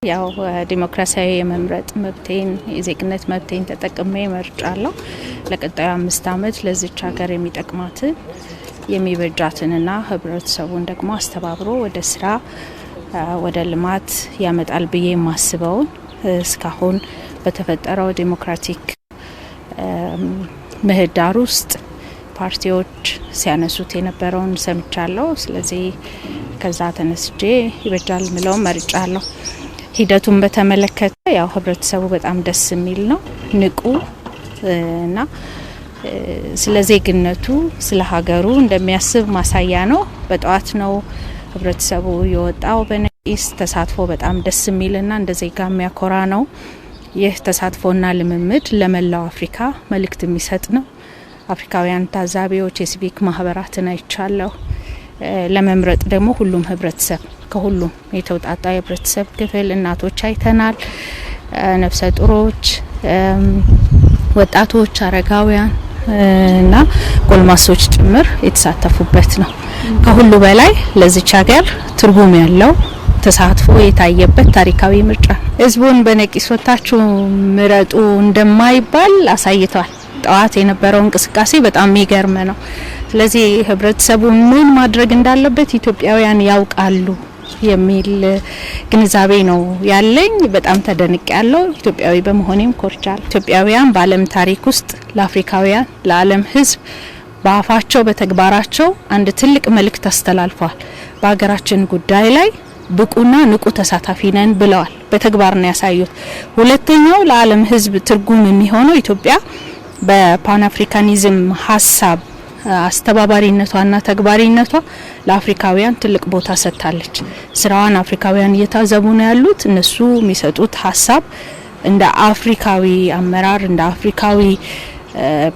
ያው ዲሞክራሲያዊ የመምረጥ መብቴን የዜግነት መብቴን ተጠቅሜ መርጫለሁ። ለቀጣዩ 5 ዓመት ለዚች ሀገር የሚጠቅማት የሚበጃትንና ህብረተሰቡን ደግሞ አስተባብሮ ወደ ስራ ወደ ልማት ያመጣል ብዬ ማስበውን እስካሁን በተፈጠረው ዲሞክራቲክ ምህዳር ውስጥ ፓርቲዎች ሲያነሱት የነበረውን ሰምቻለሁ። ስለዚህ ከዛ ተነስቼ ይበጃል ምለው መርጫለሁ። ሂደቱን በተመለከተ ያው ህብረተሰቡ በጣም ደስ የሚል ነው፣ ንቁ እና ስለ ዜግነቱ ስለ ሀገሩ እንደሚያስብ ማሳያ ነው። በጠዋት ነው ህብረተሰቡ የወጣው በነቂስ ተሳትፎ በጣም ደስ የሚልና እንደ ዜጋ የሚያኮራ ነው። ይህ ተሳትፎና ልምምድ ለመላው አፍሪካ መልእክት የሚሰጥ ነው። አፍሪካውያን ታዛቢዎች የሲቪክ ማህበራትን አይቻለሁ። ለመምረጥ ደግሞ ሁሉም ህብረተሰብ ከሁሉም የተውጣጣ የህብረተሰብ ክፍል እናቶች አይተናል፣ ነፍሰ ጡሮች፣ ወጣቶች፣ አረጋውያን እና ጎልማሶች ጭምር የተሳተፉበት ነው። ከሁሉ በላይ ለዚች ሀገር ትርጉም ያለው ተሳትፎ የታየበት ታሪካዊ ምርጫ ህዝቡን በነቂስ ወጣችሁ ምረጡ እንደማይባል አሳይቷል። ጠዋት የነበረው እንቅስቃሴ በጣም የሚገርም ነው። ስለዚህ ህብረተሰቡ ምን ማድረግ እንዳለበት ኢትዮጵያውያን ያውቃሉ የሚል ግንዛቤ ነው ያለኝ። በጣም ተደንቅ ያለው ኢትዮጵያዊ በመሆኔም ኮርቻል። ኢትዮጵያውያን በዓለም ታሪክ ውስጥ ለአፍሪካውያን ለዓለም ህዝብ በአፋቸው በተግባራቸው አንድ ትልቅ መልእክት አስተላልፈዋል። በሀገራችን ጉዳይ ላይ ብቁና ንቁ ተሳታፊ ነን ብለዋል። በተግባር ነው ያሳዩት። ሁለተኛው ለዓለም ህዝብ ትርጉም የሚሆነው ኢትዮጵያ በፓን አፍሪካኒዝም ሀሳብ አስተባባሪነቷና ተግባሪነቷ ለአፍሪካውያን ትልቅ ቦታ ሰጥታለች። ስራዋን አፍሪካውያን እየታዘቡ ነው ያሉት። እነሱ የሚሰጡት ሀሳብ እንደ አፍሪካዊ አመራር እንደ አፍሪካዊ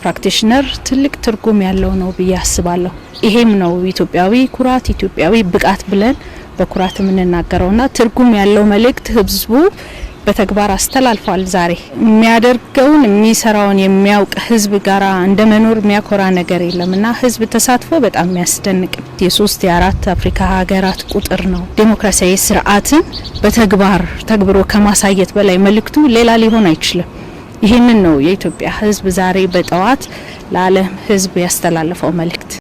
ፕራክቲሽነር ትልቅ ትርጉም ያለው ነው ብዬ አስባለሁ። ይሄም ነው ኢትዮጵያዊ ኩራት ኢትዮጵያዊ ብቃት ብለን በኩራት የምንናገረውና ትርጉም ያለው መልእክት ህዝቡ በተግባር አስተላልፏል። ዛሬ የሚያደርገውን የሚሰራውን የሚያውቅ ህዝብ ጋራ እንደመኖር የሚያኮራ ነገር የለምና ህዝብ ተሳትፎ በጣም የሚያስደንቅ የ3 የ4 አፍሪካ ሀገራት ቁጥር ነው። ዲሞክራሲያዊ ስርዓትን በተግባር ተግብሮ ከማሳየት በላይ መልእክቱ ሌላ ሊሆን አይችልም። ይሄንን ነው የኢትዮጵያ ህዝብ ዛሬ በጠዋት ለዓለም ህዝብ ያስተላልፈው መልእክት።